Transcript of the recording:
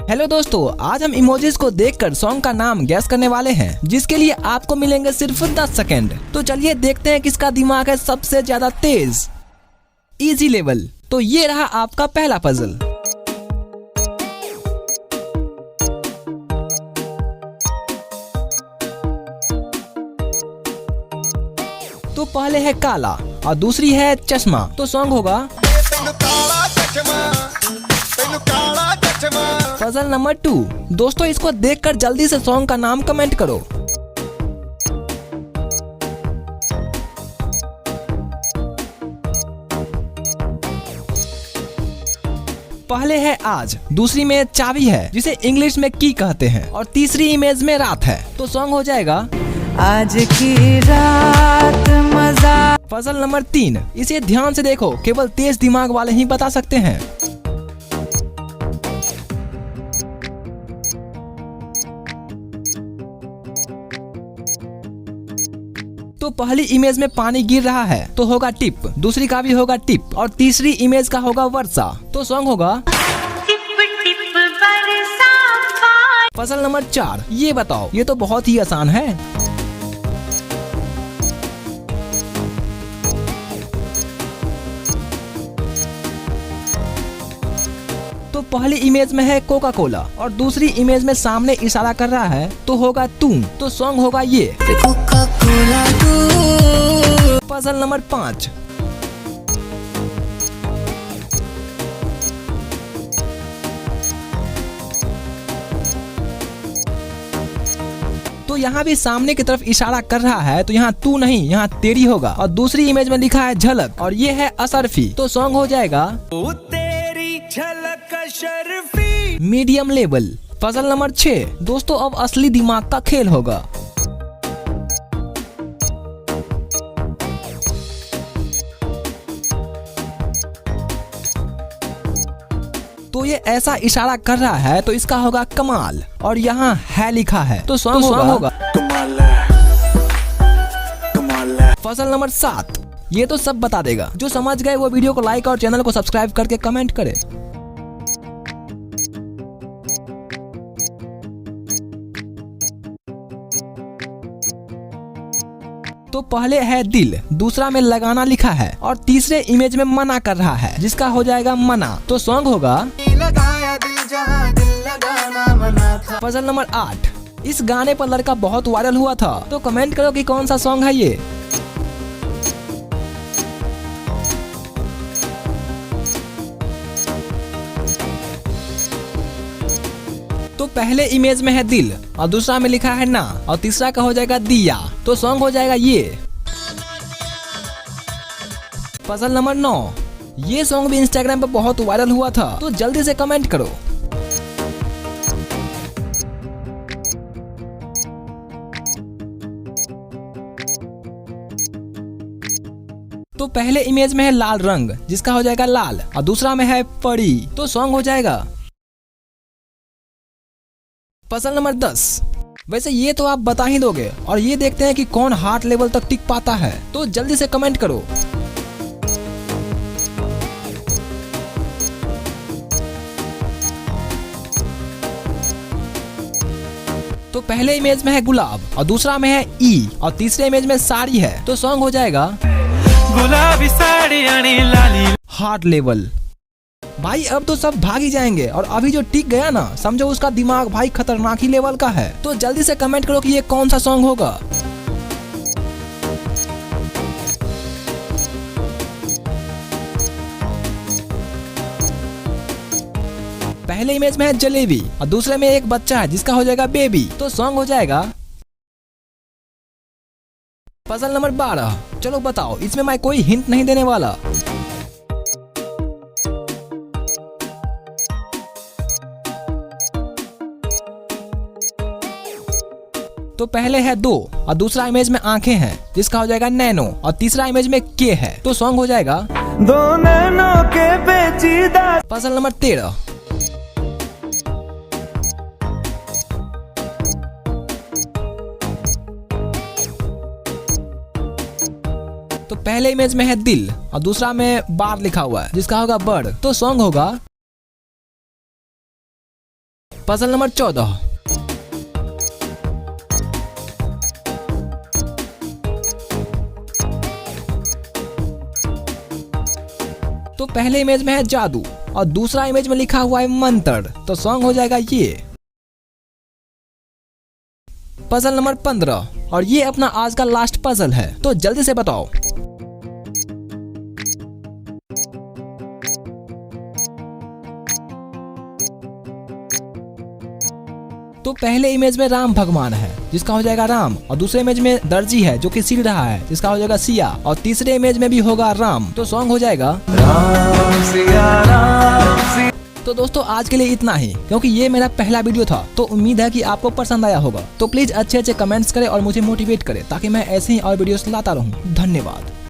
Hello दोस्तों, आज हम इमोजीज को देखकर सॉन्ग का नाम गैस करने वाले हैं, जिसके लिए आपको मिलेंगे सिर्फ 10 सेकंड। तो चलिए देखते हैं किसका दिमाग है सबसे ज्यादा तेज। Easy level. तो ये रहा आपका पहला पजल। तो पहले है काला और दूसरी है चश्मा। तो सॉन्ग होगा पजल नंबर 2। दोस्तों इसको देखकर जल्दी से सॉन्ग का नाम कमेंट करो। पहले है आज, दूसरी में चाबी है जिसे इंग्लिश में की कहते हैं, और तीसरी इमेज में रात है। तो सॉन्ग हो जाएगा आज की रात मजा। Puzzle number 3। इसे ध्यान से देखो, केवल तेज दिमाग वाले ही बता सकते हैं। तो पहली इमेज में पानी गिर रहा है तो होगा टिप, दूसरी का भी होगा टिप, और तीसरी इमेज का होगा वर्षा। तो सॉन्ग होगा टिप टिप बरसा। Puzzle number 4। ये बताओ, ये तो बहुत ही आसान है। तो पहली इमेज में है कोका कोला और दूसरी इमेज में सामने इशारा कर रहा है तो होगा तुम। तो सॉन्ग होगा ये कोका कोला तू। Puzzle number 5। तो यहाँ भी सामने की तरफ इशारा कर रहा है, तो यहाँ तू नहीं, यहाँ तेरी होगा, और दूसरी इमेज में लिखा है झलक और ये है असरफी। तो सॉन्ग हो जाएगा तेरी झलक शर्फी। Medium level. Puzzle number 6। दोस्तों अब असली दिमाग का खेल होगा। तो ये ऐसा इशारा कर रहा है तो इसका होगा कमाल, और यहाँ है लिखा है तो सॉन्ग होगा पजल नंबर 7। ये तो सब बता देगा। जो समझ गए वो वीडियो को लाइक और चैनल को सब्सक्राइब करके कमेंट करे। तो पहले है दिल, दूसरा में लगाना लिखा है, और तीसरे इमेज में मना कर रहा है जिसका हो जाएगा मना। तो सॉन्ग होगा पजल नंबर 8। इस गाने पर लड़का बहुत वायरल हुआ था, तो कमेंट करो कि कौन सा सॉन्ग है ये। तो पहले इमेज में है दिल और दूसरा में लिखा है ना, और तीसरा का हो जाएगा दिया। तो सॉन्ग हो जाएगा ये पजल नंबर 9। ये सॉन्ग भी इंस्टाग्राम पर बहुत वायरल हुआ था, तो जल्दी से कमेंट करो। तो पहले इमेज में है लाल रंग जिसका हो जाएगा लाल, और दूसरा में है परी। तो सॉन्ग हो जाएगा पजल नंबर 10। वैसे ये तो आप बता ही दोगे, और ये देखते हैं कि कौन हार्ट लेवल तक टिक पाता है। तो जल्दी से कमेंट करो। तो पहले इमेज में है गुलाब और दूसरा में है ई, और तीसरे इमेज में साड़ी है। तो सॉन्ग हो जाएगा गुलाबी साड़ी लाली। Heart level. भाई अब तो सब भाग ही जाएंगे, और अभी जो टिक गया ना, समझो उसका दिमाग भाई खतरनाक ही लेवल का है। तो जल्दी से कमेंट करो कि ये कौन सा सॉन्ग होगा। पहले इमेज में है जलेबी और दूसरे में एक बच्चा है जिसका हो जाएगा बेबी। तो सॉन्ग हो जाएगा पजल नंबर 12। चलो बताओ, इसमें मैं कोई हिंट नहीं देने वाला। तो पहले है 2 और दूसरा इमेज में आंखें हैं जिसका हो जाएगा नैनो, और तीसरा इमेज में के है। तो सॉन्ग हो जाएगा दो नैनो के पेचीदा। Puzzle number 13। तो पहले इमेज में है दिल और दूसरा में बार लिखा हुआ है जिसका होगा बर्ड। तो सॉन्ग होगा पजल नंबर 14। तो पहले इमेज में है जादू और दूसरा इमेज में लिखा हुआ है मंत्र, तो सॉन्ग हो जाएगा ये। पजल नंबर 15 और ये अपना आज का लास्ट पजल है, तो जल्दी से बताओ। तो पहले इमेज में राम भगवान है जिसका हो जाएगा राम, और दूसरे इमेज में दर्जी है जो कि सिल रहा है जिसका हो जाएगा सिया, और तीसरे इमेज में भी होगा राम, तो सॉन्ग हो जाएगा राम सिया राम सिया। तो दोस्तों आज के लिए इतना ही, क्योंकि ये मेरा पहला वीडियो था, तो उम्मीद है कि आपको पसंद आया होगा। तो प्लीज अच्छे अच्छे कमेंट्स करें और मुझे मोटिवेट करें ताकि मैं ऐसे ही और वीडियोस लाता रहूं। धन्यवाद।